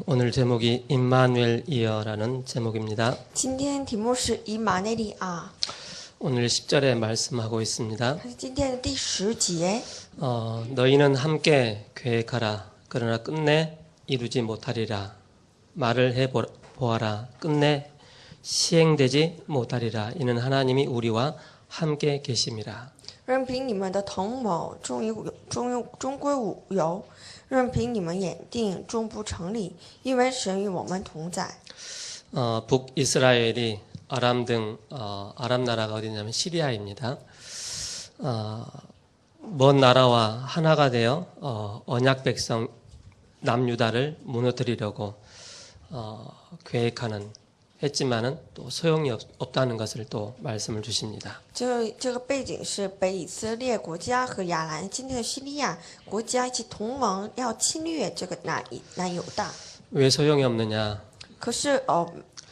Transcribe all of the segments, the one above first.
오늘 제목이 임마누엘이여라는 제목입니다. 今天题目是以马内利亚， 오늘 10절에 말씀하고 있습니다. 它是今天的第10节。 너희는 함께 계획하라. 그러나 끝내 이루지 못하리라. 말을 해보아라. 끝내 시행되지 못하리라. 이는 하나님이 우리와 함께 계심이라. 任凭你们的同谋终归无有，任凭你们眼定终不成理，因为神与我们同在。 북이스라엘이 아람 등 아람 나라가 어디냐면 시리아입니다. 먼 나라와 하나가 되어 언약 백성 남유다를 무너뜨리려고 계획하는 했지만은 또 소용이 없다는 것을 또 말씀을 주십니다. 这个背景是北以色列国家和亚兰今天的叙利亚国家一起同盟要侵略这个南犹大。 왜 소용이 없느냐? 可是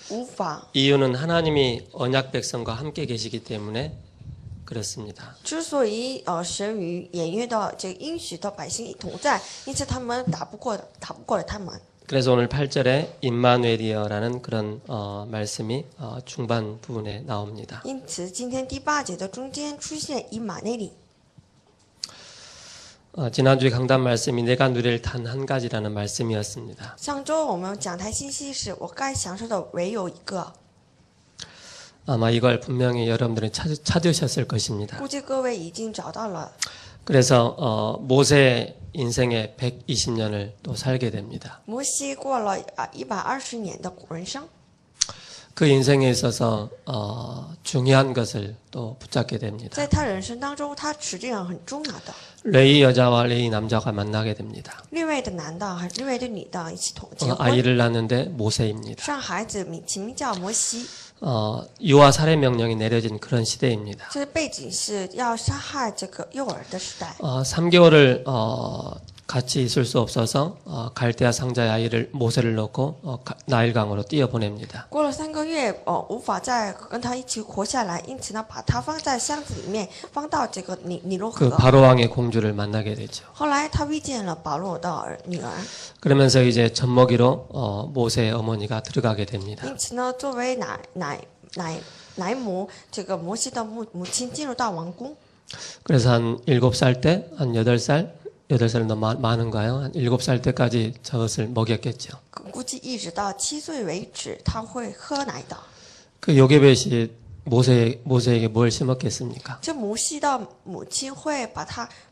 无法。 이유는 하나님이 언약 백성과 함께 계시기 때문에 그렇습니다. 之所以神与演约的这个应许的百姓同在，因此他们打不过了他们。 그래서 오늘 8절에 임마누엘이여라는 그런 말씀이 중반 부분에 나옵니다. 因此今天第8节的中间出现以马内利。 지난주에 강단 말씀이 내가 누릴 단 한 가지라는 말씀이었습니다. 上周我们讲台信息是我该享受的唯有一个。 아마 이걸 분명히 여러분들은 찾으셨을 것입니다. 估计各位已经找到了。 그래서 모세 인생의 120년을 또 살게 됩니다. 摩西过了120年的人生， 그 인생에 있어서 중요한 것을 또 붙잡게 됩니다. 在他人生当中，他实际上很重要的。 레이 여자와 레이 남자가 만나게 됩니다. 列位的男的和列位的女的一起结婚， 아이를 낳는데 모세입니다. 生孩子起名叫摩西。 유아 살해 명령이 내려진 그런 시대입니다. 这背景是要杀害这个幼儿的时代。 3개월을 같이 있을 수 없어서 갈대아 상자의 아이를 모세를 넣고 나일강으로 뛰어보냅니다. 过了3个月，无法再跟他一起活下来，因此呢，把他放在箱子里面，放到这个尼罗河。 그 바로 왕의 공주를 만나게 되죠. 后来他遇见了保罗的女儿， 그러면서 이제 젖먹이로 모세의 어머니가 들어가게 됩니다. 因此呢，作为奶母，这个摩西的母亲进入到王宫。 그래서 한 7살 때, 한 8살은 너무 많은가요? 한 7살 때까지 저것을 먹였겠죠. 估计一直到7岁为止，他会喝奶的。 그 요게벳이 모세에게 뭘 심었겠습니까? 这摩西的母亲会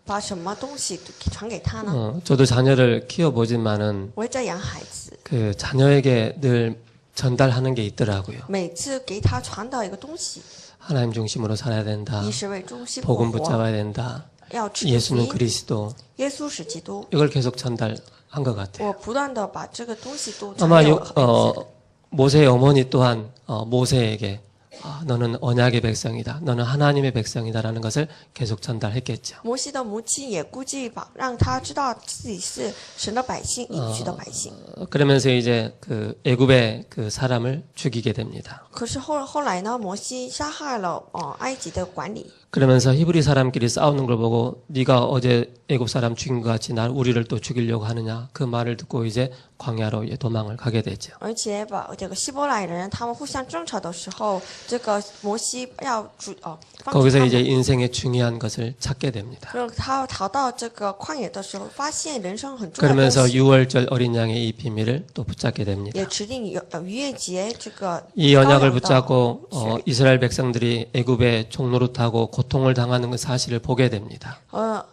把什么东西传给他呢？ 저도 자녀를 키워보지만은 我也在养孩子， 그 자녀에게 늘 전달하는 게 있더라고요. 每次给他传导一个东西， 하나님 중심으로 살아야 된다. 以神为中心， 복음 붙잡아야 된다. 要持福 예수는 音， 그리스도. 耶稣是基督。 이걸 계속 전달한 것 같아요. 我不断的把这个东西都传 아마 给我孩子。 모세의 어머니 또한 모세에게 너는 언약의 백성이다. 너는 하나님의 백성이다라는 것을 계속 전달했겠죠. 摩西的母亲也估计让他知道自己是神的百姓，应许的百姓。 그러면서 이제 그 애굽의 그 사람을 죽이게 됩니다. 可是后来呢，摩西杀害了埃及的管理。 그러면서 히브리 사람끼리 싸우는 걸 보고 네가 어제 애굽 사람 죽인 것 같이 우리를 또 죽이려고 하느냐 그 말을 듣고 이제 광야로 도망을 가게 되죠. 而且这个希伯来人他们互相争吵的时候，这个摩西要放弃 거기서 他 이제 们。 인생의 중요한 것을 찾게 됩니다. 然后他逃到这个旷野的时候，发现人生很重要的东 그러면서 西， 유월절 어린 양의 이 비밀을 또 붙잡게 됩니다. 也指定逾越节这个 이 羔 언약을 羊的 붙잡고 血 이스라엘 백성들이 애굽의 종노릇하고 고통을 당하는 그 사실을 보게 됩니다.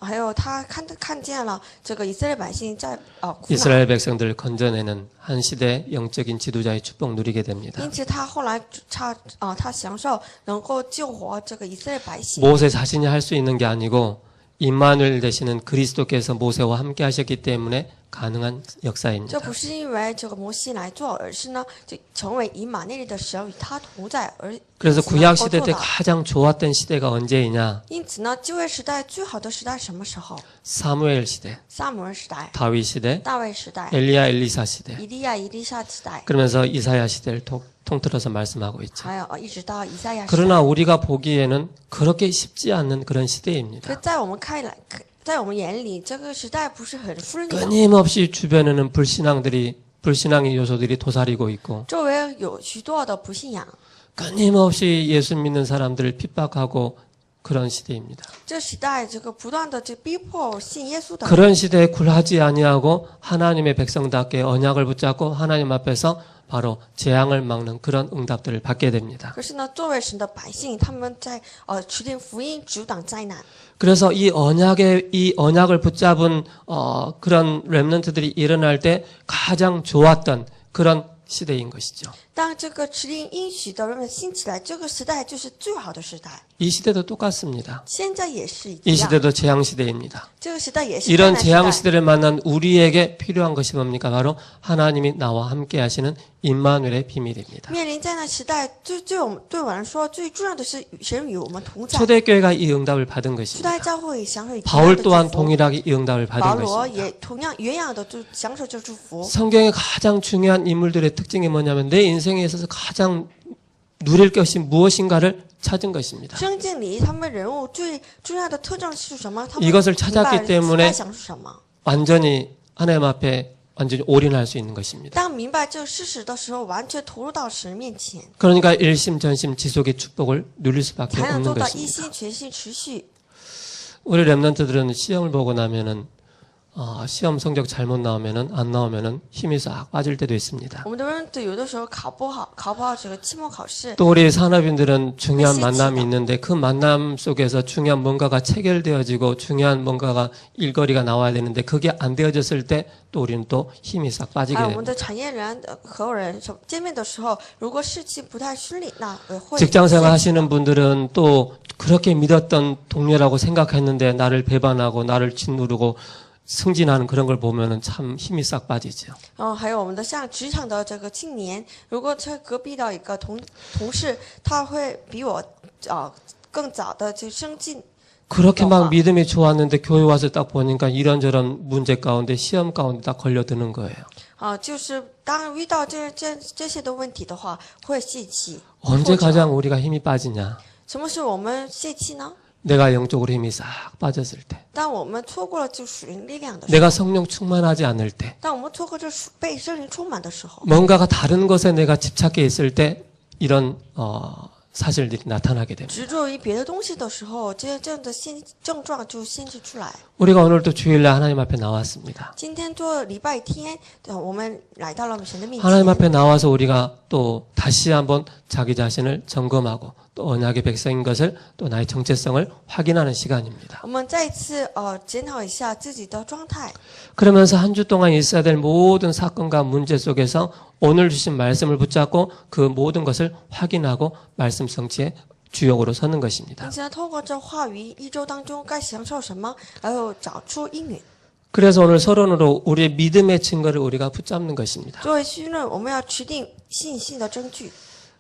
还有他看见了这个以色列百姓在苦恼， 이스라엘 백성들을 건져내는 한 시대 영적인 지도자의 축복 누리게 됩니다. 因此他后来他享受能够救活这个以色列百姓。 모세 자신이 할 수 있는 게 아니고 임마누엘 되시는 그리스도께서 모세와 함께 하셨기 때문에 가능한 这 역사입니다. 不是因为这个摩西来做，而是呢，就成为以马内利的神与他同在，而 그래서 因此 구약 能够 시대 做 때 到。 가장 좋았던 시대가 언제이냐? 因此呢，旧约时代最好的时代什么时候？ 사무엘 시대, 撒母耳时代、 다윗 시대, 大卫时代、 엘리야 엘리사 시대. 以利亚、以利沙时代， 그러면서 이사야 시대를 통틀어서 말씀하고 있죠. 还有一直到以赛亚时代。 그러나 우리가 보기에는 그렇게 쉽지 않는 그런 可 시대입니다. 在我们看来，在我们眼里，这个时代不是很顺利的。 끊임없이 주변에는 불신앙들이 불신앙의 요소들이 도사리고 있고 周围有许多的不信仰。 끊임없이 예수 믿는 사람들을 핍박하고 그런 시대입니다. 这时代这个不断的这逼迫信耶稣的人， 그런 시대에 굴하지 아니하고 하나님의 백성답게 언약을 붙잡고 하나님 앞에서 바로 재앙을 막는 그런 응답들을 받게 됩니다. 可是呢，作为神的百姓，他们在持定福音，阻挡灾难。 그래서 이 언약을 붙잡은 그런 렘넌트들이 일어날 때 가장 좋았던 그런 시대인 것이죠. 当这个持定应许的人们兴起来，这个时代就是最好的时代。 이 시대도 똑같습니다. 现在也是一 이 样， 시대도 재앙 시대입니다. 这个时代也是灾 이런 难时 재앙 代。 시대를 만난 우리에게 필요한 것이 뭡니까? 바로 하나님이 나와 함께 하시는 임마누엘의 비밀입니다. 面临灾难时代，对我们来说，最重要的是神与我们同在。 초대교회가 이 응답을 받은 初 것입니다. 代教会享受同样 바울 的 또한 祝福， 동일하게 이 응답을 保 받은 罗 것입니다. 也同样原样的就享受这祝福。 성경의 가장 중요한 인물들의 특징이 뭐냐면 내 인생에 있어서 가장 누릴 것이 무엇인가를 찾은 것입니다. 圣经里他们人物最重要的特征是什么？他们 이것을 明 찾았기 白 때문에 该想是什么。 완전히 하나님 앞에 완전히 올인할 수 있는 것입니다. 当明白这个事实的时候，完全投入到神面前， 그러니까 일심전심 지속의 축복을 누릴 수밖에 才能 없는 做到一 것입니다. 心全心持续。 우리 렘넌트들은 시험을 보고 나면은 시험 성적 잘못 나오면은 안 나오면은 힘이 싹 빠질 때도 있습니다. 我们的人有的时候考不好这个期末考试， 또 우리 산업인들은 중요한 시치다. 만남이 있는데 그 만남 속에서 중요한 뭔가가 체결되어지고 중요한 뭔가가 일거리가 나와야 되는데 그게 안 되어졌을 때 또 우리는 또 힘이 싹 빠지게 还有我们 됩니다. 的产业人、合伙人见面的时候，如果事情不太顺利，那会 직장생활 하시는 분들은 또 그렇게 믿었던 동료라고 생각했는데 나를 배반하고 나를 짓누르고 승진하는 그런 걸 보면은 참 힘이 싹 빠지죠. 还有我们的像职场的这个青年，如果在隔壁的一个同事，他会比我更早的就升进。 그렇게 막 믿음이 좋았는데 교회 와서 딱 보니까 이런저런 문제 가운데 시험 가운데 딱 걸려드는 거예요. 就是当遇到这些的问题的话，会泄气。 언제 가장 우리가 힘이 빠지냐? 什么时候我们泄气呢？ 내가 영적으로 힘이 싹 빠졌을 때. 当我们错过了就属灵力量的时候， 내가 성령 충만하지 않을 때. 当我们错过这被圣灵充满的时候， 뭔가가 다른 것에 내가 집착해 있을 때 이런 사실들이 나타나게 됩니다. 执着于别的东西的时候，这样的症状就显示出来。 우리가 오늘도 주일날 하나님 앞에 나왔습니다. 今天做礼拜天，我们来到了神的面前。 하나님 앞에 나와서 우리가 또 다시 한번 자기 자신을 점검하고 또 언약의 백성인 것을 또 나의 정체성을 확인하는 시간입니다. 我们再一次检讨一下自己的状态。 그러면서 한 주 동안 있어야 될 모든 사건과 문제 속에서 오늘 주신 말씀을 붙잡고 그 모든 것을 확인하고 말씀 성취의 주역으로 서는 것입니다. 并且透过这话语，一周当中该享受什么，然后找出应允。 그래서 오늘 서론으로 우리의 믿음의 증거를 우리가 붙잡는 것입니다. 作为绪论，我们要持定信心的证据。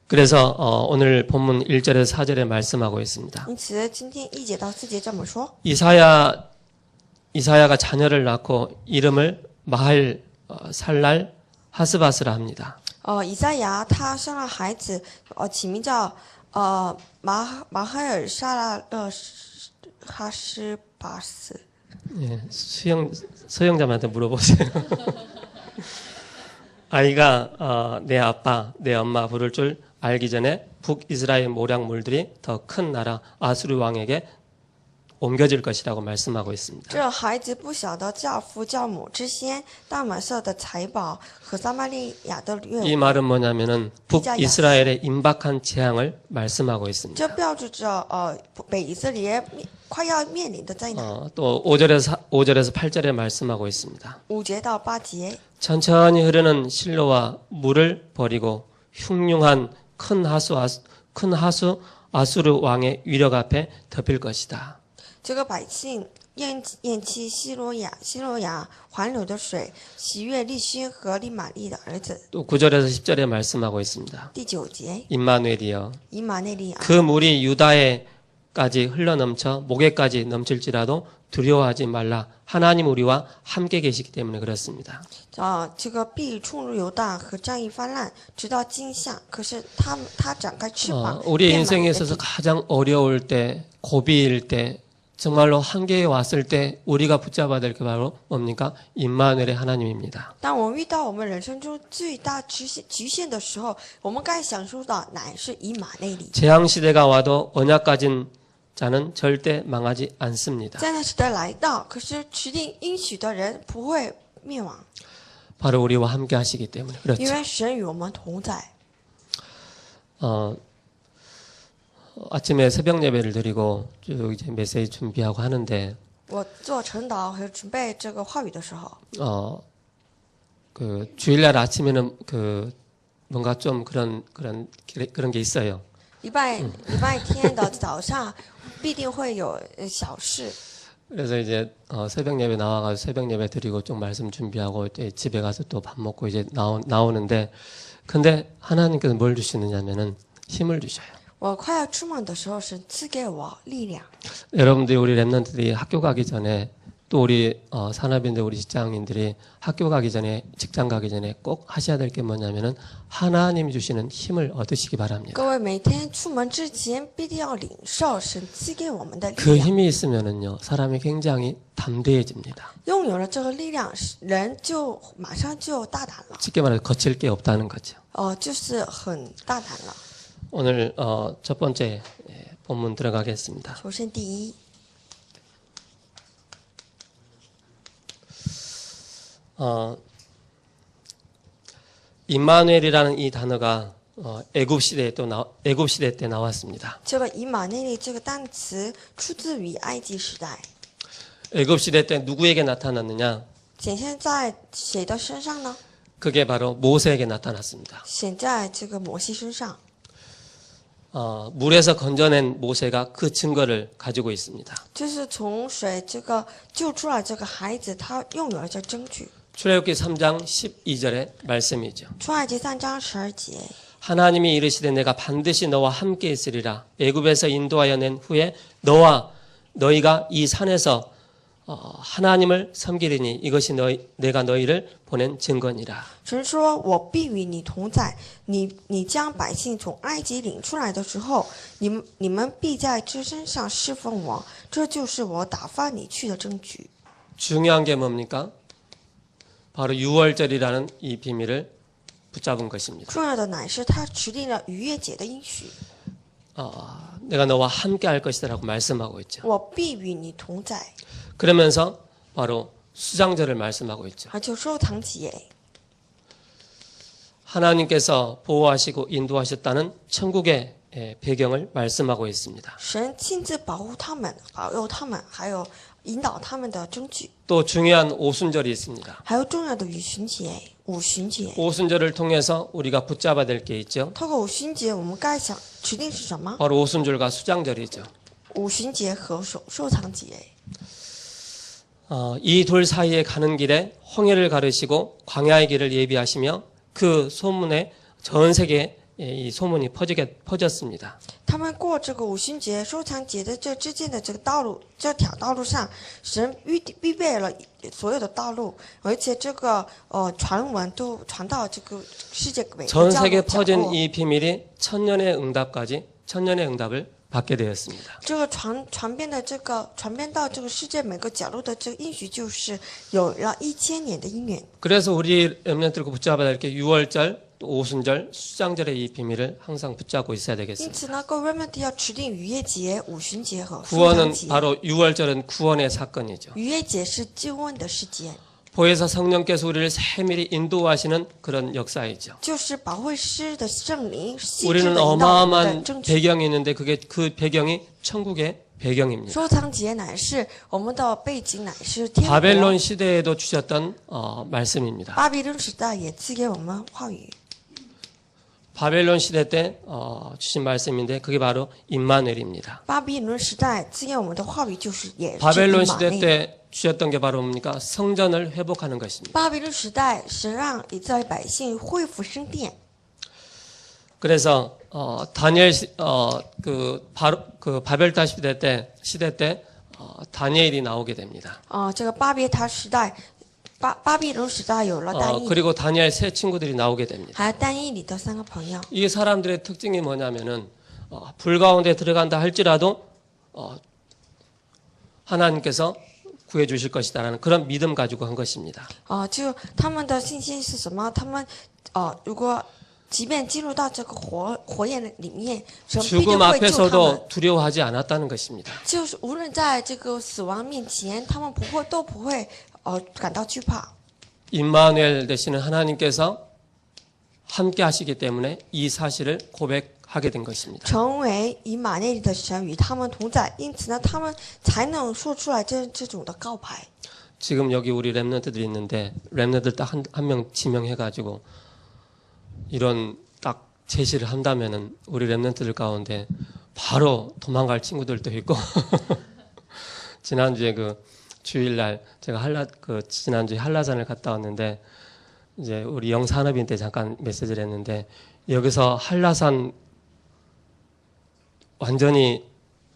그래서 오늘 본문 1절에서 4절에 말씀하고 있습니다. 因此，今天1节到4节这么说： 이사야가 자녀를 낳고 이름을 마할 살랄 하스바스라 합니다. 以赛亚他生了孩子，起名叫马哈尔沙拉勒哈斯巴斯。 예, 서영자한테 물어보세요. 아이가 내 아빠, 내 엄마 부를 줄 알기 전에 북이스라엘 모략물들이 더 큰 나라 아수르 왕에게 옮겨질 것이라고 말씀하고 있습니다. 这孩子不晓得教父教母之先，大马色的财宝和撒玛利亚的掠 이 物， 말은 뭐냐면은 북이스라엘의 임박한 재앙을 말씀하고 있습니다. 这标志着北以色列快要面临的灾难。 또 5절에서 8절에 말씀하고 있습니다. 5节到8节， 천천히 흐르는 실로와 물을 버리고 흉흉한 큰 하수 아수르 왕의 위력 앞에 덮일 것이다. 这个百姓厌弃希罗亚环流的水，喜悦利希和利玛利的儿子。 또 9절에서 10절에 말씀하고 있습니다. 第9节， 임마누엘이여 以马内利亚， 그 물이 유다에까지 흘러넘쳐 목에까지 넘칠지라도 두려워하지 말라. 하나님 우리와 함께 계시기 때문에 그렇습니다. 这个必冲入犹大和战役泛滥，直到今夏。可是他展开翅膀， 우리의 遍满 인생에 你的 있어서 地。 가장 어려울 때, 고비일 때, 정말로 한계에 왔을 때 우리가 붙잡아야 될 게 바로 뭡니까? 임마누엘의 하나님입니다. 当我们遇到我们人生中最大局限的时候，我们该享受到乃是以马内利。 재앙 시대가 와도 언약 가진 자는 절대 망하지 않습니다. 灾难时代来到，可是持定应许的人不会灭亡， 바로 우리와 함께 하시기 때문에 因 그렇죠. 为神与我们同在。 아침에 새벽 예배를 드리고 쭉 이제 메시지 준비하고 하는데 我做晨祷和准备这个话语的时候， 그 주일날 아침에는 그 뭔가 좀 그런 게 있어요. 礼拜天的早上必定会有小事。 그래서 이제 새벽 예배 나와가지고 새벽 예배 드리고 좀 말씀 준비하고 이제 집에 가서 또 밥 먹고 이제 나오는데 근데 하나님께서 뭘 주시느냐면은 힘을 주셔요. 我快要出门的时候，神赐给我力量。 여러분들이 우리 랩런트들이 학교 가기 전에 또 우리 산업인들 우리 직장인들이 학교 가기 전에 직장 가기 전에 꼭 하셔야 될 게 뭐냐면은 하나님이 주시는 힘을 얻으시기 바랍니다. 各位每天出门之前必定要领受神赐给我们的力 그 量。 힘이 있으면은요 사람이 굉장히 담대해집니다. 拥有了这个力量，人就马上就大胆了。 쉽게 말해서 거칠 게 없다는 거죠. 就是很大胆了。 오늘 첫 번째 본문 들어가겠습니다. 首先第一， 임마누엘이라는 이 단어가 애굽 시대 때 나왔습니다. 这个以马内利这个单词出自于埃及时代， 애굽 시대 때 누구에게 나타났느냐? 显现在谁的身上呢？ 그게 바로 모세에게 나타났습니다. 显在这个摩西身上。 물에서 건져낸 모세가 그 증거를 가지고 있습니다. 就是从水这个救出来这个孩子，他拥有了这证据。 출애굽기 3장 12절의 말씀이죠. 出埃及3章12节， 하나님이 이르시되 내가 반드시 너와 함께 있으리라. 애굽에서 인도하여 낸 후에 너와 너희가 이 산에서 하나님을 섬기리니 이것이 내가 너희를 보낸 증거니라. 神说：“我必与你同在。你将百姓从埃及领出来的时候，你们必在这身上侍奉我，这就是我打发你去的证据。 중요한 게 뭡니까? 바로 유월절이라는 이 비밀을 붙잡은 것입니다. 重要的乃是他持定了逾越节的应许。 내가 너와 함께 할 것이다라고 말씀하고 있죠. 我必与你同在。 그러면서 바로 수장절을 말씀하고 있죠. 就收藏节， 하나님께서 보호하시고 인도하셨다는 천국의 배경을 말씀하고 있습니다. 神亲自保护他们，保佑他们，还有引导他们的证据。 또 중요한 오순절이 있습니다. 还有重要的五旬节。 오순절을 통해서 우리가 붙잡아야 될 게 있죠. 透过五旬节，我们该想指定是什么？ 바로 오순절과 수장절이죠. 五旬节和收藏节。 이 둘 사이에 가는 길에 홍해를 가르시고 광야의 길을 예비하시며 그 소문에 전 세계에 이 소문이 퍼졌습니다. 他们过这个五旬节、收藏节的这之间的这个道路，这条道路上，神预备了所有的道路，而且这个传闻都传到这个世界每个 전 角 세계 落。 퍼진 이 비밀이 천년의 응답을 받게 되었습니다. 这个传遍到这个世界每个角落的这个应许，就是有了1000年的姻缘。 그래서 우리 렘넌트를 붙잡아야 될 게 유월절, 또 오순절, 수장절의 이 비밀을 항상 붙잡고 있어야 因 되겠습니다. 此呢，各位们要持定逾越节、五旬节和收 구원은 藏节。 바로 유월절은 구원의 사건이죠. 逾越节是救恩的事件， 보혜사 성령께서 우리를 세밀히 인도하시는 그런 역사이죠. 就是保惠师的圣灵细致 우리는 的引导我们的 어마어마한 证据。 배경이 있는데 그 배경이 천국의 배경입니다. 收藏节乃是我们的背景，乃是天国。 바벨론 시대에도 주셨던 말씀입니다. 巴比伦时代也赐给我们话语。 바벨론 시대 때 주신 말씀인데 그게 바로 임마누엘입니다. 巴比伦时代赐给我们的话语就是也是 바벨론 以马 시대 内。 때 주셨던 게 바로 뭡니까? 성전을 회복하는 것입니다. 巴比伦时代，神让以色列百姓恢复圣殿。 그래서 다니엘 그 바벨탑 시대 때 다니엘이 나오게 됩니다. 这个巴别塔时代，巴比伦时代有了但以理， 그리고 다니엘 세 친구들이 나오게 됩니다. 还有但以理的3个朋友。 이 사람들의 특징이 뭐냐면은 불 가운데 들어간다 할지라도 하나님께서 구해 주실 것이다라는 그런 믿음 가지고 한 것입니다. 就他们的信心是什么？他们如果即便进入到这个火焰里面，神必定 죽음 会救他们。 앞에서도 두려워하지 않았다는 것입니다. 就是无论在这个死亡面前，他们都不会感到惧怕。 임마누엘 되시는 하나님께서 함께 하시기 때문에 이 사실을 고백하게 된 것입니다. 成为以马内利的神与他们同在，因此呢，他们才能说出来这种的告白。 지금 여기 우리 랩런트들이 있는데 랩런트들 딱 한 명 지명해가지고 이런 딱 제시를 한다면은 우리 랩런트들 가운데 바로 도망갈 친구들도 있고 지난주에 그 주일날 제가 지난주에 한라산을 갔다 왔는데 이제 우리 영산업인 때 잠깐 메시지를 했는데 여기서 한라산 완전히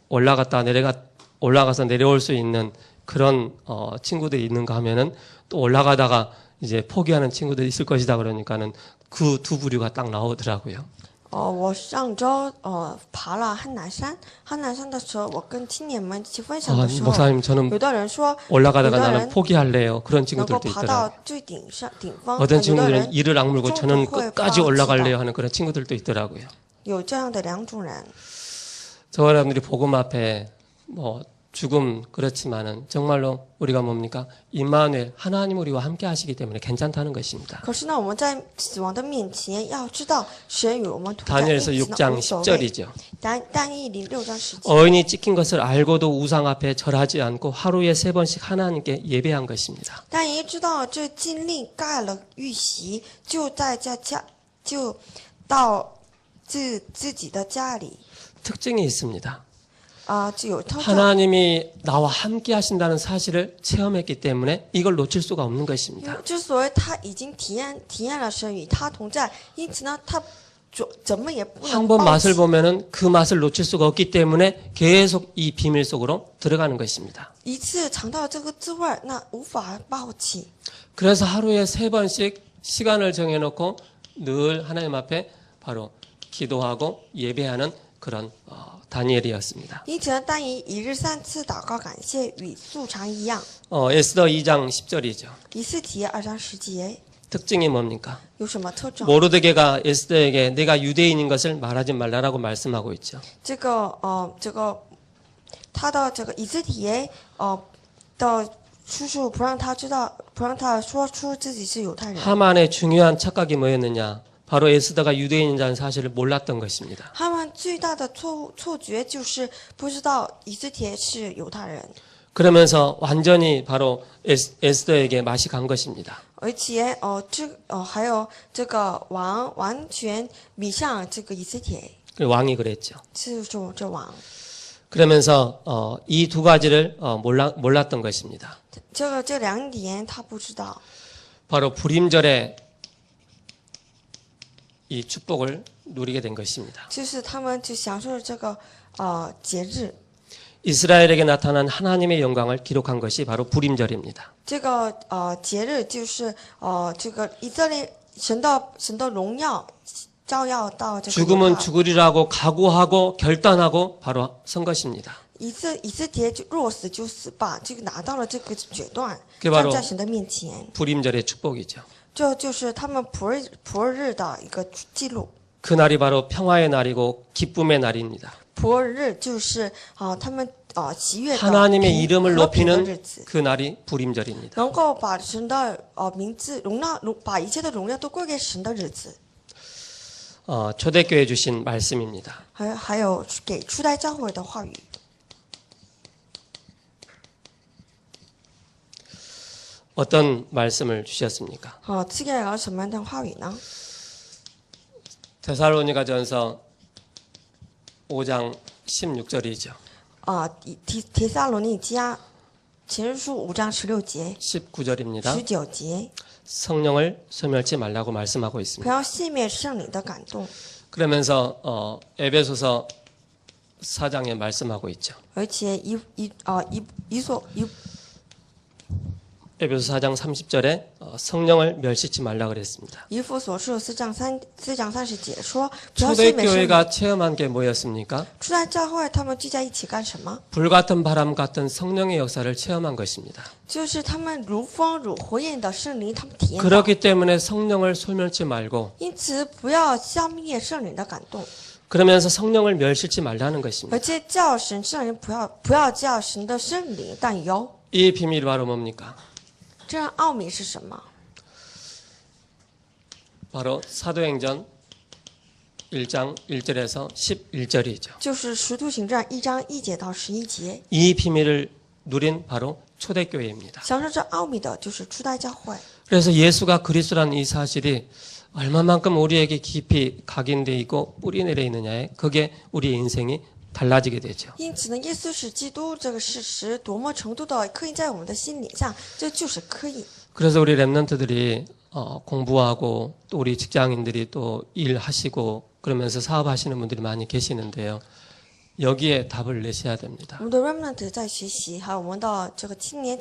올라가서 내려올 수 있는 그런 친구들이 있는가 하면은 또 올라가다가 이제 포기하는 친구들이 있을 것이다 그러니까는 그 두 부류가 딱 나오더라고요. 我上周爬了汉南山，汉南山的时候，我跟青年们一起分享的时候， 목사님 저는 有的人说 올라가다가 有的 나는 人 포기할래요. 그런 能够 친구들도 爬 있더라고요. 到最顶方， 어떤 有的 친구들은 人 이를 악물고 저는 좀 끝까지 더 올라갈래요 하는 그런 친구들도 있더라고요. 有这样的两种人。 저 여러분들이 복음 앞에 뭐 죽음 그렇지만은 정말로 우리가 뭡니까? 임마누엘 하나님 우리와 함께 하시기 때문에 괜찮다는 것입니다. 可是呢，我们在死亡的面前要知道神与我们同在， 다니엘서 因此呢 6장 无所谓。 10절이죠. 但以理6章10节， 어인이 찍힌 것을 알고도 우상 앞에 절하지 않고 하루에 3번씩 하나님께 예배한 것입니다. 但一知道这禁令盖了玉玺，就到自己的家里 특징이 있습니다. 就有特征。 하나님이 나와 함께 하신다는 사실을 체험했기 때문에 이걸 놓칠 수가 없는 것입니다. 之所以他已经体验了神与他同在，因此呢，他怎么也不能 한 번 放 맛을 弃。 보면은 그 맛을 놓칠 수가 없기 때문에 계속 이 비밀 속으로 들어가는 것입니다. 一次尝到这个滋味儿，那无法放弃。 그래서 하루에 3번씩 시간을 정해놓고 늘 하나님 앞에 바로 기도하고 예배하는 그런 다니엘이었습니다. 因此呢，但以一日3次祷告感谢，与素常一样。 에스더 2장 10절이죠. 以斯帖2章10节 특징이 뭡니까? 有什么特征？ 모르드게가 에스더에게 내가 유대인인 것을 말하지 말라라고 말씀하고 있죠. 他的这个以斯帖的叔叔不让他知道，不让他说出自己是犹太人。 하만의 중요한 착각이 뭐였느냐? 바로 에스더가 유대인이라는 사실을 몰랐던 것입니다. 他们最大的错觉就是不知道以斯帖是犹太人， 그러면서 완전히 바로 에스더에게 맛이 간 것입니다. 而且还有这个王完全迷上这个以斯帖， 그 왕이 그랬죠. 是说这王。 그러면서 이 두 가지를 몰랐던 것입니다. 这两点他不知道， 바로 불임절에 이 축복을 누리게 된 것입니다. 就是他们就享受这个节日。 이스라엘에게 나타난 하나님의 영광을 기록한 것이 바로 불임절입니다. 这个节日就是这个以色列神的荣耀照耀到这个 죽음은 죽으리라고 각오하고 결단하고 바로 선 것입니다. 以色列就若死就死吧，这个拿到了这个决断， 그게 바로 站在神的面前， 불임절의 축복이죠. 这就是他们普尔日的一个记录。 그날이 바로 평화의 날이고 기쁨의 날입니다. 普尔日就是他们喜悦的 하나님의 이름을 和平的日 높이는 子， 그 날이 불임절입니다. 能够把神的名字把一切的荣耀都归给神的日子。 초대교회 주신 말씀입니다. 还有给初代教会的话语。 어떤 말씀을 주셨습니까? 赐给了什么样的话语呢？ 데살로니가전서 5장 16절이죠. 帖撒罗尼迦前书5章16节、 19절입니다. 19节， 성령을 소멸치 말라고 말씀하고 不 있습니다. 要熄灭圣灵的感动。 그러면서 에베소서 4장에 말씀하고 있죠. 而且 에베소 4장 30절에 성령을 멸시치 말라 그랬습니다. 以弗所书4章30节说，不要信美圣灵。 초대교회가 체험한 게 뭐였습니까? 初代教会他们聚在一起干什么？ 불같은 바람 같은 성령의 역사를 체험한 것입니다. 就是他们如风如火焰的圣灵，他们体验到。 그렇기 때문에 성령을 소멸치 말고 因此，不要消灭圣灵的感动， 그러면서 성령을 멸시치 말라는 것입니다. 而且叫神圣灵不要叫神的圣灵担忧。 이 비밀이 바로 뭡니까? 这样奥秘是什么？ 바로 사도행전 1장 1절에서 11절이죠. 就是使徒行传1章1节到11节， 이 비밀을 누린 바로 초대교회입니다. 享受这奥秘的就是初代教会。 그래서 예수가 그리스도라는 이 사실이 얼마만큼 우리에게 깊이 각인되어 있고 뿌리 내려 있느냐에 그게 우리의 인생이 달라지게 되죠. 因此呢，耶稣是基督这个事实多么程度的刻印在我们的心理上，这就是刻印。 그래서 우리 랩런트들이 공부하고 또 우리 직장인들이 또 일하시고 그러면서 사업하시는 분들이 많이 계시는데요. 여기에 답을 내셔야 됩니다. 我们的 remnant 在学习，还有我们的这个青年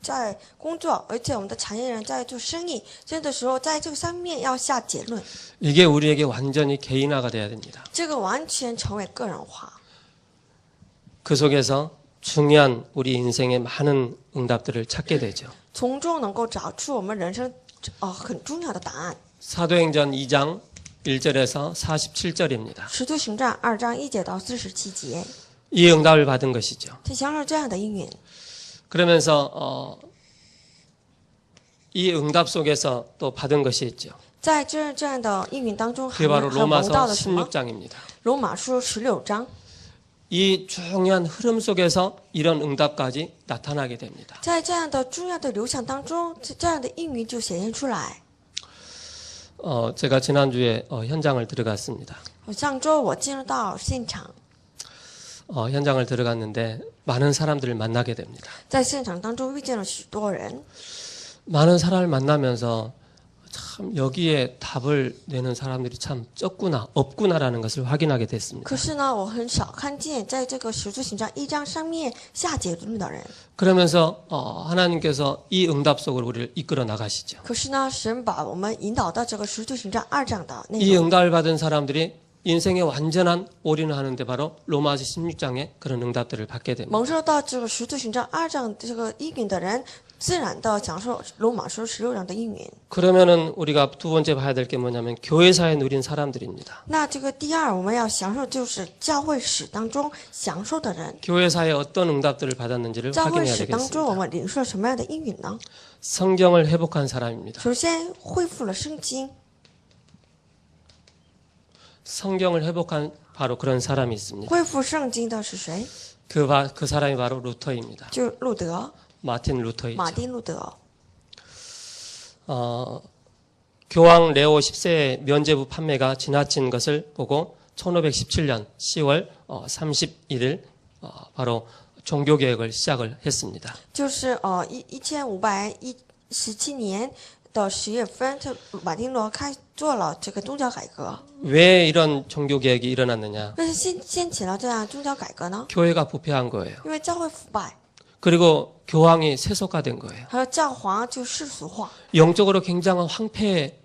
在工作，而且我们的产业人在做生意，这的时候在这个上面要下结论， 이게 우리에게 완전히 개인화가 돼야 됩니다. 这个完全成为个人化。 그 속에서 중요한 우리 인생의 많은 응답들을 찾게 되죠. 从中能够找出我们人生很重要的答案。 사도행전 2장 1절에서 47절입니다. 使徒行传2章1节到47节， 이 응답을 받은 것이죠. 他享受这样的应允。 그러면서 이 응답 속에서 또 받은 것이 있죠. 在这样的应允当中，还 그게 바로 蒙到 로마서 的什么？ 16장입니다. 罗马书16章。 이 중요한 흐름 속에서 이런 응답까지 나타나게 됩니다. 在这样的重要的流向当中，这样的应允就显现出来。 제가 지난주에 현장을 들어갔습니다. 上周我进入到现场， 현장을 들어갔는데 많은 사람들을 만나게 됩니다. 在现场当中遇见了许多人， 많은 사람을 만나면서 참 여기에 답을 내는 사람들이 참 적구나 없구나라는 것을 확인하게 됐습니다. 可是呢，我很少看见在这个使徒行传1章上面下结论的人。 그러면서 하나님께서 이 응답 속으로 우리를 이끌어 나가시죠. 可是呢，神把我们引导到这个使徒行传2章的内 이 容。 응답을 받은 사람들이 인생의 완전한 올인을 하는데 바로 로마서 16장에 그런 응답들을 받게 됩니다. 蒙受到这个使徒行传2章这个应允的人，自然的享受罗马书16章的应允。 그러면은 우리가 두 번째 봐야 될 게 뭐냐면 교회사에 누린 사람들입니다. 那这个第二，我们要享受就是教会史当中享受的人。 교회사에 어떤 응답들을 받았는지를 教会 확인해야 史当中，我 되겠습니다. 们领受了什么样的应允呢？ 성경을 회복한 사람입니다. 首先恢复了圣经， 성경을 회복한 바로 그런 사람이 있습니다. 恢复圣经的是谁？ 그 사람이 바로 루터입니다. 就路德， 마틴 루터이죠. 马丁路德。 교황 레오 10세의 면죄부 판매가 지나친 것을 보고 1517년 10월 31일 바로 종교개혁을 시작을 했습니다. 就是1517年的10月份，马丁罗开做了这个宗教改革。 왜 이런 종교개혁이 일어났느냐? 为什么掀起了这样宗教改革呢？ 교회가 부패한 거예요. 因为教会腐败， 그리고 교황이 세속화된 거예요. 还有教皇就世俗化， 영적으로 굉장한 황폐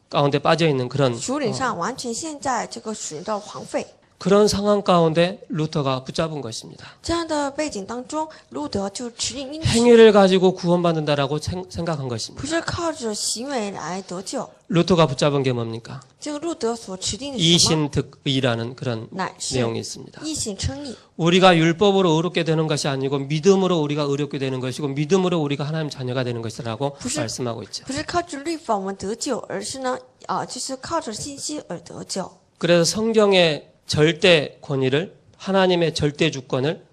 가운데 빠져 있는 그런 属灵上完全陷在这个属灵的荒废。 그런 상황 가운데 루터가 붙잡은 것입니다. 这样的背景当中，路德就持定应许， 행위를 가지고 구원받는다라고 생각한 것입니다. 不是靠着行为来得救。 루터가 붙잡은 게 뭡니까? 这个路德所持定的是什么？ 이신득의라는 그런 乃是 내용이 있습니다. 义行称义， 우리가 율법으로 의롭게 되는 것이 아니고 믿음으로 우리가 의롭게 되는 것이고 믿음으로 우리가 하나님 자녀가 되는 것이라고 부실- 말씀하고 있죠. 不是靠着律法我们得救，而是呢就是靠着信心而得救。 그래서 성경의 절대 권위를 하나님의 절대 주권을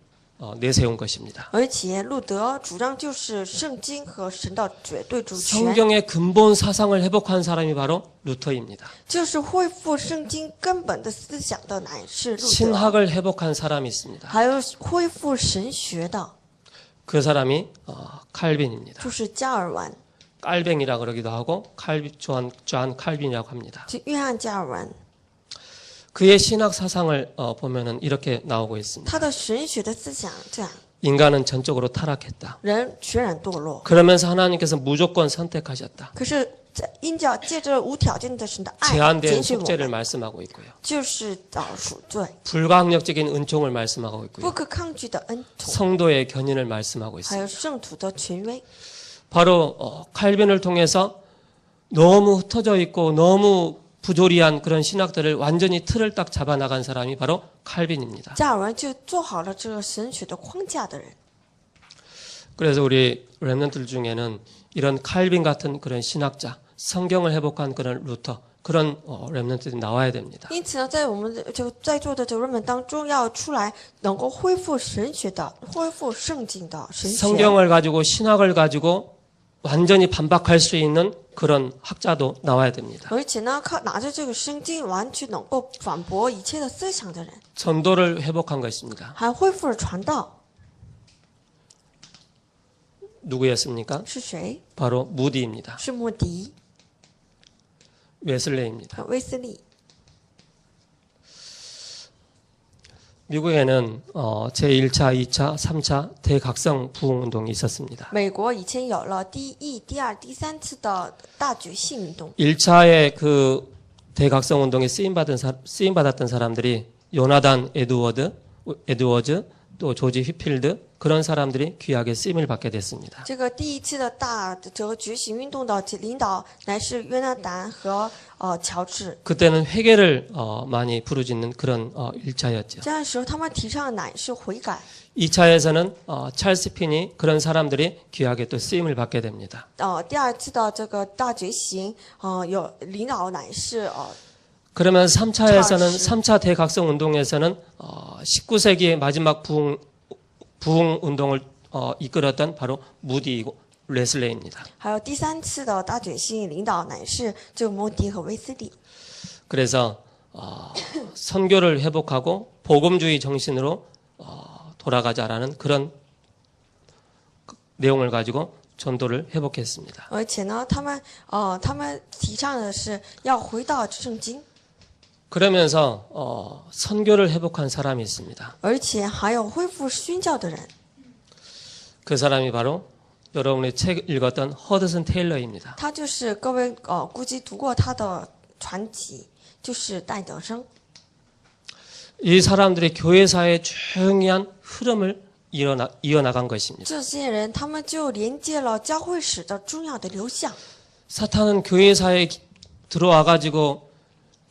내세운 것입니다. 而且路德主张就是圣经和神的绝对主权， 성경의 근본 사상을 회복한 사람이 바로 루터입니다. 就是恢复圣经根本的思想的乃是路德， 신학을 회복한 사람이 있습니다. 还有恢复神学的 그 사람이 칼빈입니다. 就是加尔文， 깔뱅이라 그러기도 하고 존 칼빈이라고 합니다. 就约翰加尔文， 그의 신학 사상을 보면은 이렇게 나오고 있습니다. 他的神学的思想这样， 인간은 전적으로 타락했다. 人全然堕落。 그러면서 하나님께서 무조건 선택하셨다. 可是，因着借着无条件的神的爱 제한된 拣选我 속죄를 们， 말씀하고 있고요. 就是赎罪， 불가항력적인 은총을 말씀하고 不 있고요. 可抗拒的恩宠， 성도의 견인을 말씀하고 还 있습니다. 有圣徒的权威。 바로 칼빈을 통해서 너무 흩어져 있고 너무 부조리한 그런 신학들을 완전히 틀을 딱 잡아나간 사람이 바로 칼빈입니다. 加尔文就做好了这个神学的框架的人。 그래서 우리 렘넌트들 중에는 이런 칼빈 같은 그런 신학자, 성경을 회복한 그런 루터, 그런 렘넌트들이 나와야 됩니다. 因此呢，在我们这个在座的这个人们当中，要出来能够恢复神学的、恢复圣经的神学。 성경을 가지고 신학을 가지고 완전히 반박할 수 있는 그런 학자도 나와야 됩니다. 而且呢，拿着这个圣经，完全能够反驳一切的思想的人， 전도를 회복한 것입니다. 还恢复了传道。 누구였습니까? 是谁？ 바로 무디입니다. 是莫迪、 웨슬레입니다. 威斯利。 미국에는 제1차, 2차, 3차 대각성 부흥운동이 있었습니다. 美国以前有了第一、第二、第三次的大觉醒运动。 1차의 그 대각성 운동에 쓰임받았던 사람들이 요나단 에드워즈, 또 조지 휘필드 그런 사람들이 귀하게 쓰임을 받게 됐습니다. 这个第一次的大这个觉醒运动的领导乃是约拿丹和乔治。 그때는 회개를 많이 부르짖는 그런 1차였죠. 这样的时候，他们提倡的乃是悔改。 2차에서는 찰스 핀이 그런 사람들이 귀하게 또 쓰임을 받게 됩니다. 第二次的这个大觉醒，有领导乃是그러면 3차에서는 3차 대각성 운동에서는 19세기의 마지막 부흥 운동을 이끌었던 바로 무디이고 레슬레이입니다. 还有第三次的大觉醒领导乃是这个莫迪和威斯利。 그래서 선교를 회복하고 복음주의 정신으로 돌아가자라는 그런 내용을 가지고 전도를 회복했습니다. 而且呢，他们提倡的是要回到圣经， 그러면서 선교를 회복한 사람이 있습니다. 而且还有恢复宣教的人。 그 사람이 바로 여러분의 책 읽었던 허드슨 테일러입니다. 他就是各位估计读过他的传记，就是戴德生。 이 사람들이 교회사의 중요한 흐름을 이어나간 것입니다. 这些人他们就连接了教会史的重要的流向。 사탄은 교회사에 들어와가지고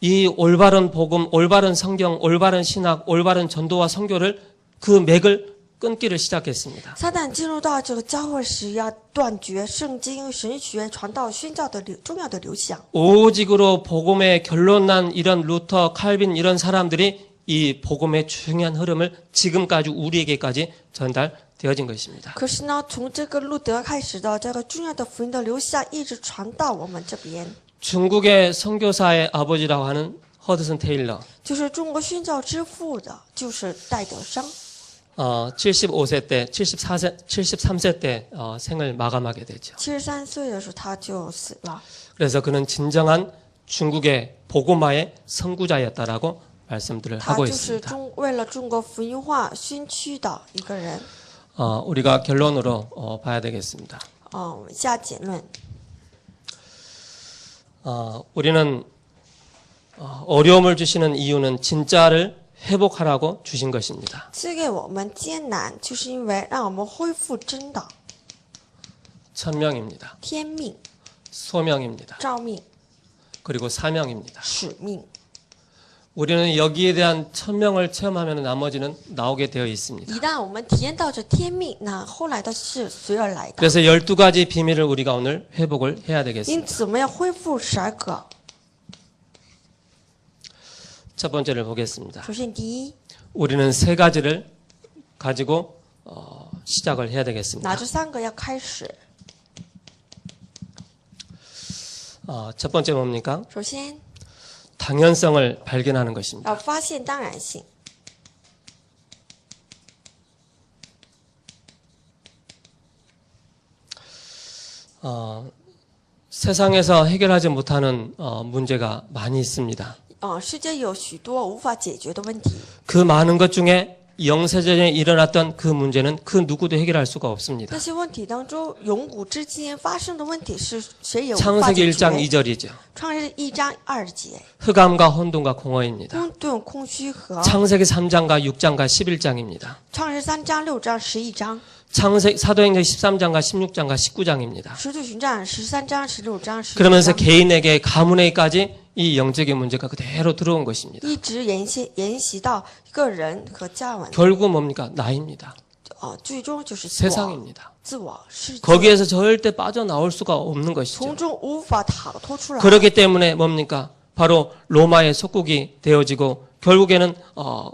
이 올바른 복음, 올바른 성경, 올바른 신학, 올바른 전도와 선교를 그 맥을 끊기를 시작했습니다. 撒旦进入到这个教会时，要断绝圣经、神学、传道、宣教的重要的流向。 오직으로 복음의 결론난 이런 루터, 칼빈 이런 사람들이 이 복음의 중요한 흐름을 지금까지 우리에게까지 전달되어진 것입니다. 可是呢，从这个路德开始的这个重要的福音的流向，一直传到我们这边。 중국의 선교사의 아버지라고 하는 허드슨 테일러. 就是中国宣教之父的，就是戴德生。 75세 때, 73세 때 생을 마감하게 되죠. 73岁的时候他就死了。 그래서 그는 진정한 중국의 복음화의 선구자였다라고 말씀들을 他 하고 就是 있습니다. 为了中国福音化宣区的一个人。 우리가 결론으로 봐야 되겠습니다. 我们下结论。 우리는 어려움을 주시는 이유는 진짜를 회복하라고 주신 것입니다. 赐给我们艰难，就是因为让我们恢复真的 천명입니다. 天命、 소명입니다. 召命、 그리고 사명입니다. 使命。 우리는 여기에 대한 천명을 체험하면 나머지는 나오게 되어 있습니다. 一旦我们体验到这天命，那后来的事随而来的。 그래서 12가지 비밀을 우리가 오늘 회복을 해야 因 되겠습니다. 此，我们要恢复12个。 첫 번째를 보겠습니다. 首先，第一， 우리는 3가지를 가지고 시작을 해야 拿 되겠습니다. 这3个要开始。 첫 번째 뭡니까? 首先， 당연성을 발견하는 것입니다. 要发现当然性。 세상에서 해결하지 못하는 문제가 많이 있습니다. 世界有许多无法解决的问题， 그 많은 것 중에 영세전에 일어났던 그 문제는 그 누구도 해결할 수가 없습니다. 那些问题当中，永古之间发生的问题是谁也无法 창세기 解决 1장 2절이죠. 创世1章2节， 흑암과 혼돈과 공허입니다. 混沌空虚和 창세기 3장과 6장과 11장입니다. 创世3章、6章、11章， 사도행전 13장과 16장과 19장입니다. 使徒行传13章、16章、19 그러면서 章， 개인에게 가문에게까지 이 영적인 문제가 그대로 들어온 것입니다. 一直沿袭到个人和家文， 결국 뭡니까? 나입니다. 最终就是自我， 세상입니다. 自我世界， 거기에서 절대 빠져나올 수가 없는 것이죠. 从中无法逃脱出来。 그렇기 때문에 뭡니까? 바로 로마의 속국이 되어지고 결국에는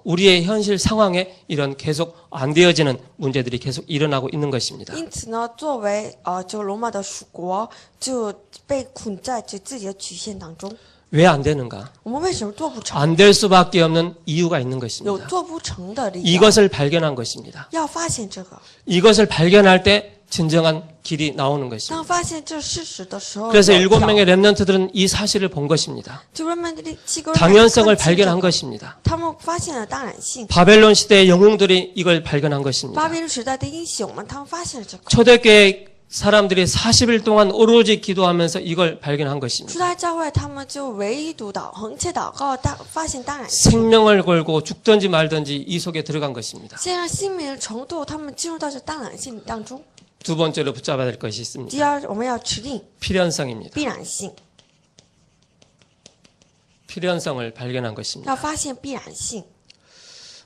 우리의 현실 상황에 이런 계속 안 되어지는 문제들이 계속 일어나고 있는 것입니다. 因此呢，作为这个罗马的属国，就被捆在这自己的曲线当中。 왜 안 되는가? 我们为什么做不成？ 안 될 수밖에 없는 이유가 있는 有 것입니다. 做不成的理由。 이것을 발견한 것입니다. 要发现这个， 이것을 발견할 때 진정한 길이 나오는 当 것입니다. 发现这事实的时候， 그래서 有 7명의 렘넌트들은 이 사실을 본 것입니다. 就人们的七个人 당연성을 看清这 발견한 个 것입니다. 他们发现了当然性。 바벨론 시대의 영웅들이 이걸 발견한 巴 것입니다. 比伦时代的英雄们，他们发现了这个。 초대교회 사람들이 40일 동안 오로지 기도하면서 이걸 발견한 初 것입니다. 代教会他们就唯独恒切祷告，发现当然性。 생명을 걸고 죽든지 말든지 이 속에 들어간 것입니다. 现在性命的程度，他们进入到这当然性当中。 두 번째로 붙잡아야 될 것이 있습니다. 第二，我们要持定 필연성입니다. 必然性， 필연성을 발견한 것입니다. 要发现必然性。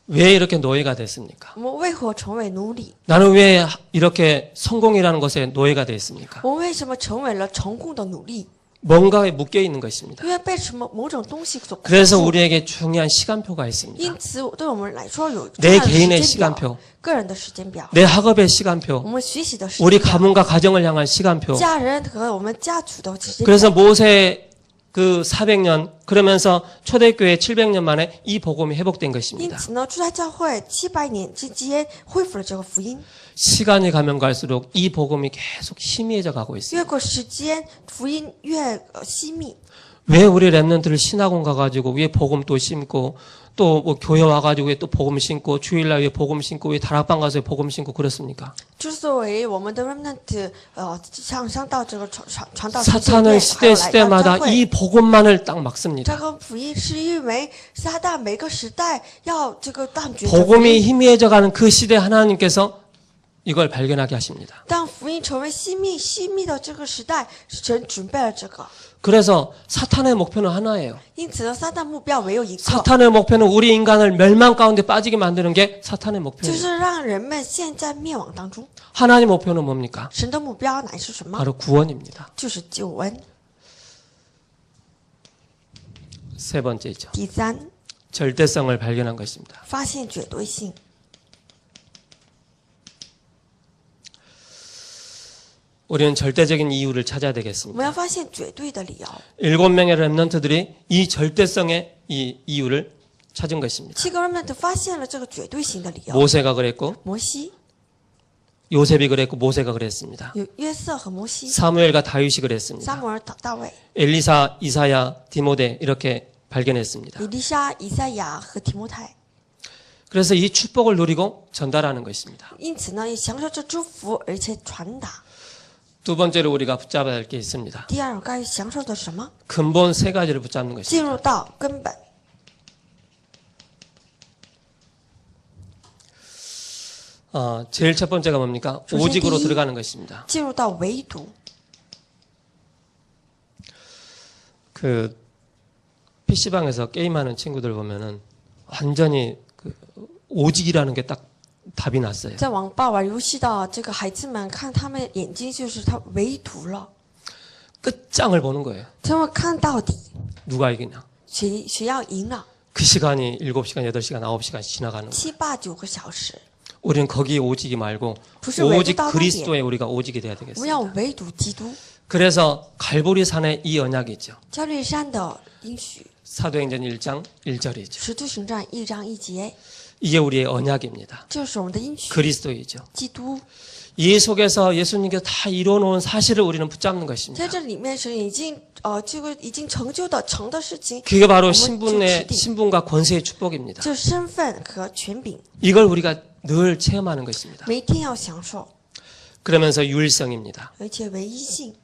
왜 이렇게 노예가 됐습니까? 我们为何成为奴隶？ 나는 왜 이렇게 성공이라는 것에 노예가 됐습니까? 我们为什么成为了成功的奴隶？ 뭔가에 묶여 있는 것입니다. 因为被什么某种东西所捆 그래서 住。 우리에게 중요한 시간표가 있습니다. 因此，对我们来说有 내 重要的 개인의 时间 시간표 表，个人的时间表， 내 학업의 我 시간표, 们学习的时 우리 间表， 가문과 가정을 향한 시간표. 家人和我们家族的时间表。 그래서 모세 그 400년 그러면서 초대교회 700년 만에 이 복음이 회복된 因 것입니다. 此呢，初代教会700年之间恢复了这个福音。 시간이 가면 갈수록 이 복음이 계속 희미해져 가고 있습니다. 越过时间，福音越细密。 왜 우리 렘넌트를 신학원 가가지고 왜 복음 또 심고 또 뭐 교회 와가지고 왜 또 복음 심고 주일날 왜 복음 심고 왜 다락방 가서 왜 복음 심고 그렇습니까? 之所以我们的 remnant 上到这个传道世界 사탄은 还有 시대 来到教 시대마다 会， 이 복음만을 딱 这 막습니다. 个福音是因为撒旦每个时代要这个断绝这福 복음이 音， 희미해져 가는 그 시대 하나님께서 이걸 발견하게 하십니다. 当福音成为细密的这个时代，神准备了这个。 그래서 사탄의 목표는 하나예요. 因此呢，撒旦目标唯有一个， 사탄의 목표는 우리 인간을 멸망 가운데 빠지게 만드는 게 사탄의 就 목표예요. 是让人们陷在灭亡当中。 하나님 목표는 뭡니까? 神的目标乃是什么？ 바로 구원입니다. 就是救恩。 세 번째죠. 第三， 절대성을 발견한 것입니다. 发现绝对性。 우리는 절대적인 이유를 찾아야 我 되겠습니다. 们要发现绝对的理由。 7명의 렘넌트들이 이 절대성의 이 이유를 찾은 것입니다. 7个 remnant 发现了这个绝对性的理由。 모세가 그랬고 摩西、 요셉이 그랬고 모세가 그랬습니다. 有约瑟和摩西， 사무엘과 다윗이 撒 그랬습니다. 母耳、大卫、 엘리사, 이사야, 디모데 이렇게 발견했습니다. 以利沙、以赛亚和提摩太。 그래서 이 축복을 누리고 전달하는 것입니다. 因此呢，也享受这祝福，而且传达。 두 번째로 우리가 붙잡아야 할 게 있습니다. 第二，该享受的什么？ 근본 세 가지를 붙잡는 것입니다. 进入到根本。 제일 첫 번째가 뭡니까?首先 오직으로 第一 들어가는 것입니다. 进入到唯独。 그 PC방에서 게임하는 친구들 보면은 완전히 그 오직이라는 게 딱 답이 났어요. 在网吧玩游戏的这个孩子们，看他们眼睛就是他唯独了， 끝장을 보는 거예요. 他们看到底， 누가 이기냐. 谁要赢了， 그 시간이 7시간, 8시간, 9시간씩 지나가는 거예요. 7、8、9个小时。 우리는 거기에 오직이 말고 不是唯独 오직 到那点， 그리스도에 우리가 오직이 돼야 我们 되겠습니다. 要唯独基督。 그래서 갈보리 산에 이 언약이 있죠. 焦虑山的应许， 사도행전 1장 1절이죠. 使徒行传1章1节， 이게 우리의 언약입니다. 就是我们的应许， 그리스도이죠. 基督。이 속에서 예수님께서 다 이루어놓은 사실을 우리는 붙잡는 것입니다. 在这里面神已经这个已经成的事情， 그게 바로 我们就 신분과 권세의 축복입니다. 就身份和权柄， 이걸 우리가 늘 체험하는 것입니다. 每一天要享受， 그러면서 유일성입니다. 而且唯一性。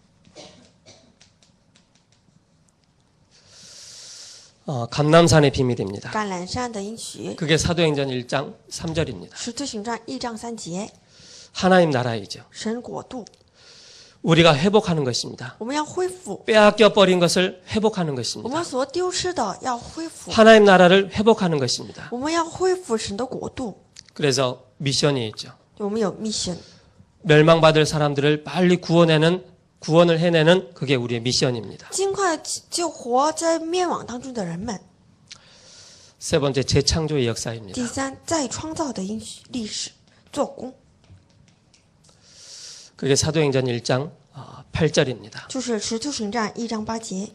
감람산의 비밀입니다. 橄榄山的应许， 그게 사도행전 1장 3절입니다. 使徒行传1章3节， 하나님 나라이죠. 神国度， 우리가 회복하는 것입니다. 我们要恢复， 빼앗겨 버린 것을 회복하는 我 것입니다. 们所丢失的要恢复， 하나님 나라를 회복하는 것입니다. 我们要恢复神的国度。 그래서 미션이 있죠. 我们有 mission， 멸망받을 사람들을 빨리 구원을 해내는 그게 우리의 미션입니다. 尽快救活在灭亡当中的人们。 세 번째, 재창조의 역사입니다. 第三，再创造的应许历史做工， 그게 사도행전 1장 8절입니다. 就是使徒行传1章8节。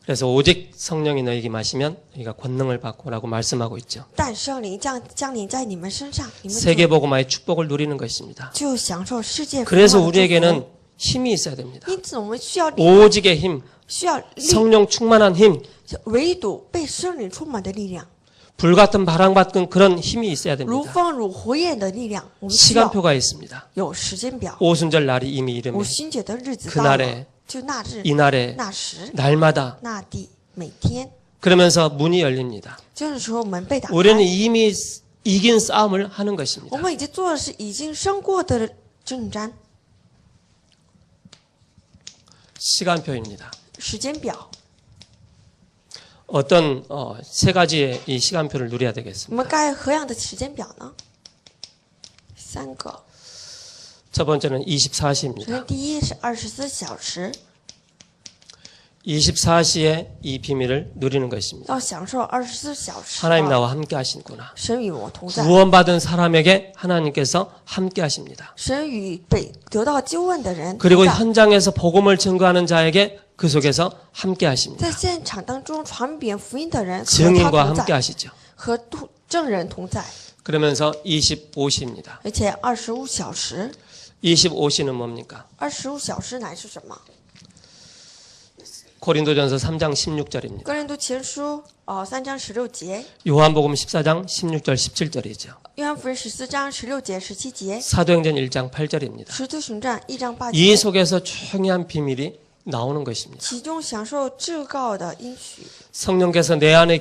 그래서 오직 성령이 너희에게 마시면 너희가 권능을 받고라고 말씀하고 있죠. 但圣灵降临在你们身上，你们 세계복음화의 축복을 누리는 것입니다. 就享受世界福音的 그래서 祝福。 우리에게는 힘이 있어야 됩니다. 因此，我们需要 오직의 힘, 需要力， 성령 충만한 힘, 唯独被圣灵充满的力量， 불같은 바람같은 그런 힘이 있어야 如 됩니다. 风如火焰的力量。我们需要 시간표가 있습니다. 有时间表， 오순절 날이 이미 五 이르면 旬节的日子 그 到 날에 了，就那日、 이날에 那时、 날마다 那地，每天。 그러면서 문이 열립니다. 这个时候门被打开， 우리는 이미 이긴 싸움을 하는 我 것입니다. 们已经做的是已经胜过的征战。 시간표입니다. 时间表， 어떤 세 가지의 이 시간표를 누려야 我 되겠습니다. 们该何样的时间表呢？三个。 첫 번째는 首 24시입니다. 先，第一是24小时， 24시에 이 비밀을 누리는 것입니다. 要享受24小时。 하나님 나와 함께 하시는구나. 神与我同在， 구원받은 사람에게 하나님께서 함께 하십니다. 神与被得到救恩的人同 그리고 在， 현장에서 복음을 증거하는 자에게 그 속에서 함께 하십니다. 在现场当中传遍福音的人和他 증인과 同 함께 在， 하시죠. 和证人同在， 그러면서 25시입니다. 而且25小时。 25시는 뭡니까? 25小时乃是什么？ 고린도전서 3장 16절입니다. 哥林多前书3章16节， 요한복음 14장 16절 17절이죠. 约翰福音14章16节、17节， 사도행전 1장 8절입니다. 使徒行传1章8 이 节， 속에서 중요한 비밀이 나오는 것입니다. 其中享受至高的应许。 성령께서 내 안에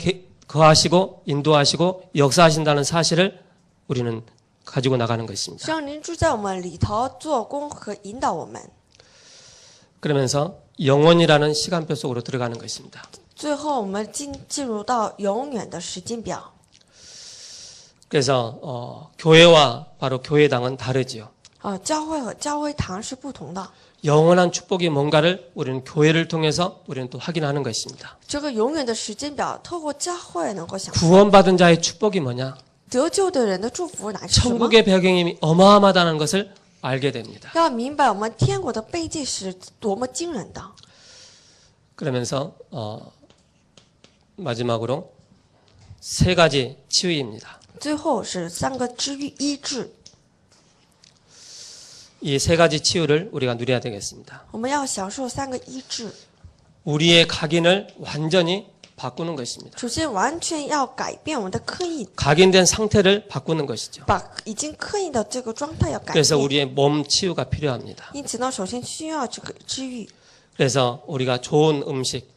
거하시고 인도하시고 역사하신다는 사실을 우리는 가지고 나가는 것입니다. 圣灵住在我们里头，做工和引导我们。 그러면서 영원이라는 시간표 속으로 들어가는 것입니다. 最后，我们进入到永远的时间表。 그래서 교회와 바로 교회당은 다르지요. 教会和教会堂是不同的。 영원한 축복이 뭔가를 우리는 교회를 통해서 우리는 또 확인하는 것입니다. 这个永远的时间表，透过教会能够享受。 구원받은 자의 축복이 뭐냐? 得救的人的祝福乃是什么？ 천국의 배경이 어마어마하다는 것을 알게 됩니다. 要明白我们天国的背景是多么惊人的。 그러면서 마지막으로 세 가지 치유입니다. 最后是3个治愈医治， 이 세 가지 치유를 우리가 누려야 되겠습니다. 我们要享受3个医治。 우리의 각인을 완전히 바꾸는 것입니다. 首先，完全要改变我们的刻印， 각인된 상태를 바꾸는 것이죠. 把已经刻印的这个状态要改 그래서 变。 우리의 몸 치유가 필요합니다. 因此呢，首先需要这个治愈。 그래서 우리가 좋은 음식,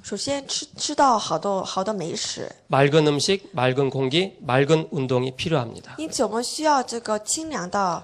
首先吃到好的美食， 맑은 음식, 맑은 공기, 맑은 운동이 필요합니다. 因此我们需要这个清凉的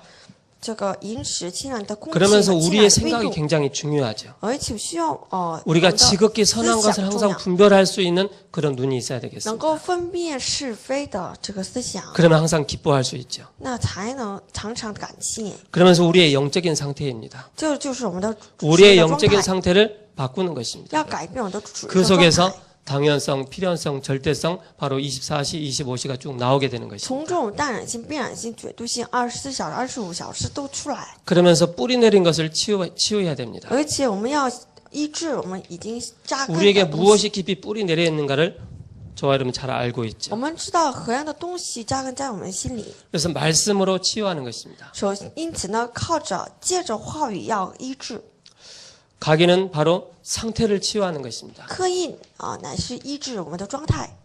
这个饮食、清凉的空气和 그러면서 清 우리의 凉的 생각이 运动， 굉장히 중요하죠. 而且需要我 우리가 们的 지극히 선한 思 것을 想重 항상 要， 분별할 수 있는 그런 눈이 있어야 能 되겠습니다. 够分辨是非的这个思想， 그러면 항상 기뻐할 수 있죠. 那才能常常感谢。 그러면서 우리의 영적인 상태입니다. 这就是我们的主 우리의 的状 영적인 态， 상태를 바꾸는 것입니다. 要改变我们的主 그 的状态。 속에서 당연성, 필연성, 절대성, 바로 24시, 25시가 쭉 나오게 되는 것입니다. 从众、淡然性、必然性、绝对性，24小时、25小时都出来。 그러면서 뿌리 내린 것을 치유해야 됩니다. 而且我们要医治我们已经扎根 우리에게 的东西。 무엇이 깊이 뿌리 내려 있는가를 저와 여러분 잘 알고 我 있죠. 们知道何样的东西扎根在我们心里， 그래서 말씀으로 치유하는 것입니다. 因此呢，借着话语要医治， 각인은 바로 상태를 치유하는 것입니다. 刻印乃是医治我们的状态。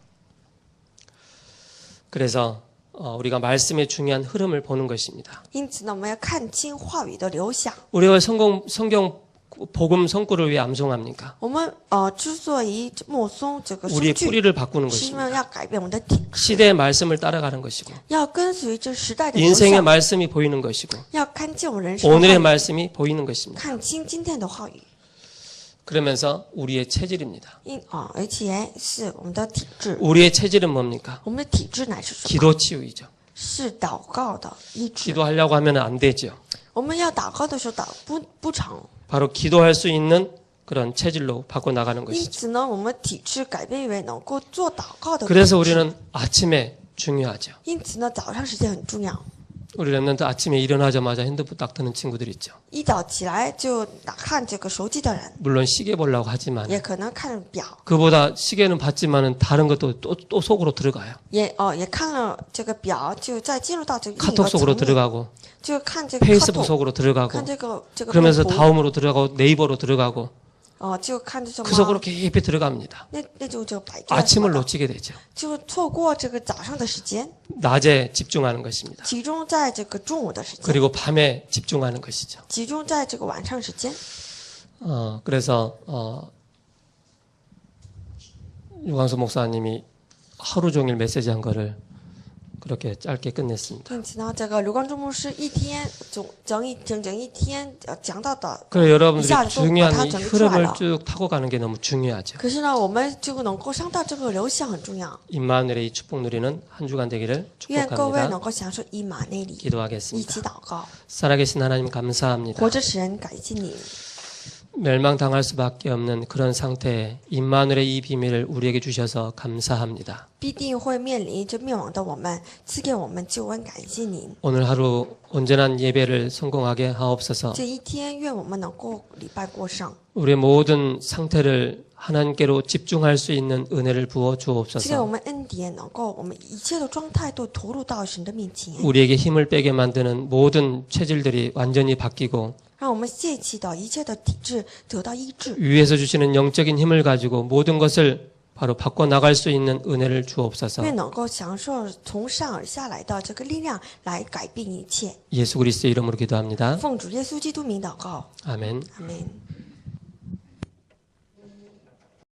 그래서 우리가 말씀의 중요한 흐름을 보는 것입니다. 因此呢，我们要看清话语的流向。 우리가 성경 복음 성구를 왜 암송합니까? 我们之所以默诵这个 우리의 诗句， 뿌리를 바꾸는 是因 것입니다. 为要改变我们的体质， 시대의 말씀을 따라가는 것이고 要跟随这时代的流 인생의 向， 말씀이 보이는 것이고 要看见我们人生的 오늘의 话语， 말씀이 보이는 것입니다. 看清今天的话语。 그러면서 우리의 체질입니다. 而且是我们的体质， 우리의 체질은 뭡니까? 我们的体质乃是什么？ 기도 치유이죠. 是祷告的医治。 기도하려고 하면 안 되죠. 我们要祷告的时候不成， 바로 기도할 수 있는 그런 체질로 바꿔 나가는 因 것이죠. 此呢，我们体质改变为能够做祷告的体 그래서 质。 우리는 아침에 중요하죠. 因此呢，早上时间很重要。 우리 랩런트 아침에 일어나자마자 핸드폰 딱 드는 친구들 있죠. 一早起来就看这个手机的人， 물론 시계 보려고 하지만 也可能看表， 그보다 시계는 봤지만은 다른 것도 또 속으로 들어가요. 也看了这个表，就再进入到这个另一 카톡 个层 속으로 面， 들어가고 就看这个 페이스북 카톡， 속으로 들어가고 看这个 그러면서 微博 다음으로 들어가고 네이버로 들어가고 就看这什 그 속으로 么， 깊이 들어갑니다. 那就百度啊什 아침을 么的， 놓치게 되죠. 就错过这个早上的时间， 낮에 집중하는 것입니다. 集中在这个中午的时间， 그리고 밤에 집중하는 것이죠. 集中在这个晚上时间。 그래서 유광수 목사님이 하루 종일 메시지한 거를 그렇게 짧게 끝냈습니다. 因此呢，这个刘光中牧师一天整一天讲到的， 그래 一 여러분들이 下子都把 중요한 它 이 整理出来 흐름을 了。 쭉 타고 가는 게 너무 중요하죠. 可是呢，我们就能够上到这个流向很重要。 임마누엘의 이 축복 누리는 한 주간 되기를 愿各位 축복합니다. 能够享受以马内利，一 기도하겠습니다. 起祷告。 살아계신 하나님 감사합니다. 活着使人感谢你， 멸망당할 수밖에 없는 그런 상태에 임마누엘의 이 비밀을 우리에게 주셔서 감사합니다. 必定会面临这灭亡的我们，赐给我们救恩，感谢您。 오늘 하루 온전한 예배를 성공하게 하옵소서. 这一天，愿我们能够礼拜过上， 우리의 모든 상태를 하나님께로 집중할 수 있는 은혜를 부어 赐给我 주옵소서. 们恩典，能够我们一切的状态都投入到神的面前， 우리에게 힘을 빼게 만드는 모든 체질들이 완전히 바뀌고 让我们泄气的一切的体质得到医治。 위에서 주시는 영적인 힘을 가지고 모든 것을 바로 바꿔 나갈 수 있는 은혜를 주옵소서. 愿能够享受从上而下来的这个力量，来改变一切。 예수 그리스도의 이름으로 기도합니다. 奉主耶稣基督名祷告， 아멘. 阿门。